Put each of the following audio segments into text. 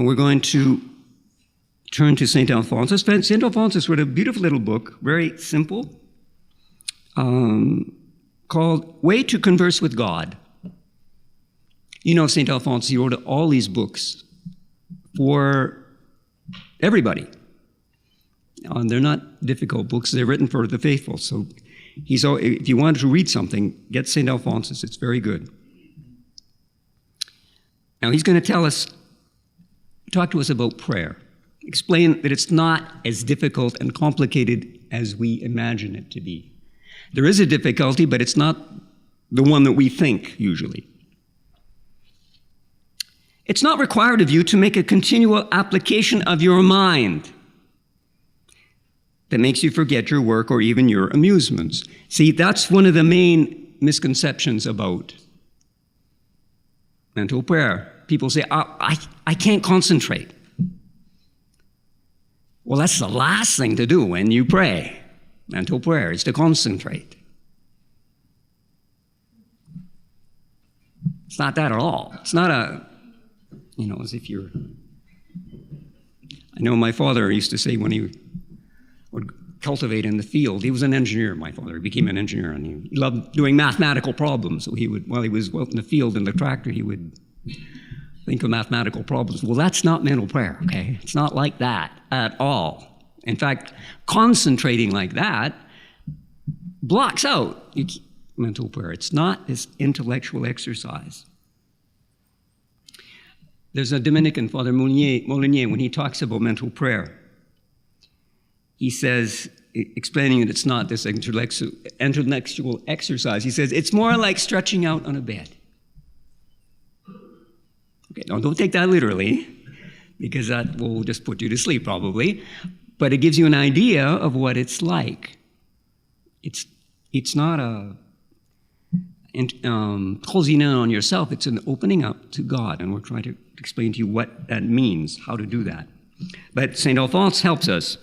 Now we're going to turn to St. Alphonsus. St. Alphonsus wrote a beautiful little book, very simple, called Way to Converse with God. You know, St. Alphonsus, he wrote all these books for everybody. They're not difficult books. They're written for the faithful. So if you wanted to read something, get St. Alphonsus. It's very good. Now, he's going to talk to us about prayer. Explain that it's not as difficult and complicated as we imagine it to be. There is a difficulty, but it's not the one that we think, usually. It's not required of you to make a continual application of your mind that makes you forget your work or even your amusements. See, that's one of the main misconceptions about mental prayer. People say, I can't concentrate. Well, that's the last thing to do when you pray. Mental prayer is to concentrate. It's not that at all. It's not as if you're... I know my father used to say when he would cultivate in the field, he was an engineer, my father. He became an engineer, and he loved doing mathematical problems. So while he was out in the field in the tractor, he would think of mathematical problems. Well, that's not mental prayer, okay? It's not like that at all. In fact, concentrating like that blocks out mental prayer. It's not this intellectual exercise. There's a Dominican, Father Molinier, when he talks about mental prayer, he says, explaining that it's not this intellectual exercise, he says, it's more like stretching out on a bed. Okay, now don't take that literally, because that will just put you to sleep probably, but it gives you an idea of what it's like. It's not closing in on yourself, it's an opening up to God, and we're trying to explain to you what that means, how to do that. But St. Alphonse helps us.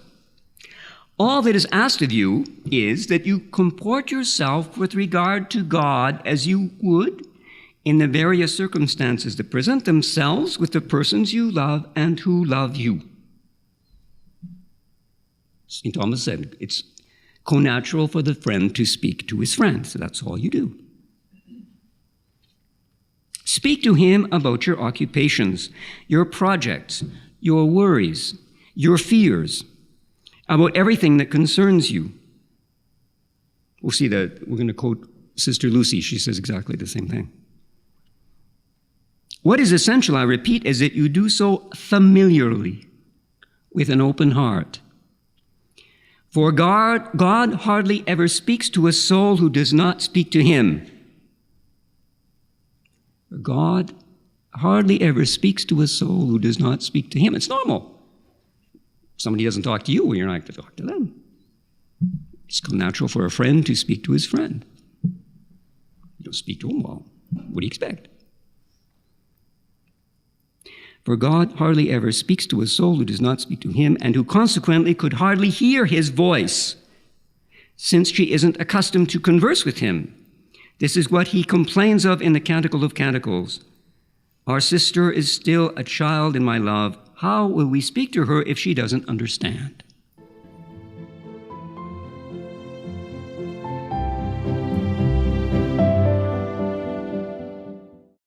All that is asked of you is that you comport yourself with regard to God as you would in the various circumstances that present themselves with the persons you love and who love you. St. Thomas said, it's connatural for the friend to speak to his friend, so that's all you do. Speak to him about your occupations, your projects, your worries, your fears, about everything that concerns you. We'll see that. We're going to quote Sister Lucy. She says exactly the same thing. What is essential, I repeat, is that you do so familiarly, with an open heart. For God hardly ever speaks to a soul who does not speak to him. God hardly ever speaks to a soul who does not speak to him. It's normal. If somebody doesn't talk to you, well, you're not going to talk to them. It's natural for a friend to speak to his friend. You don't speak to him, well, what do you expect? For God hardly ever speaks to a soul who does not speak to him, and who consequently could hardly hear his voice, since she isn't accustomed to converse with him. This is what he complains of in the Canticle of Canticles. Our sister is still a child in my love. How will we speak to her if she doesn't understand?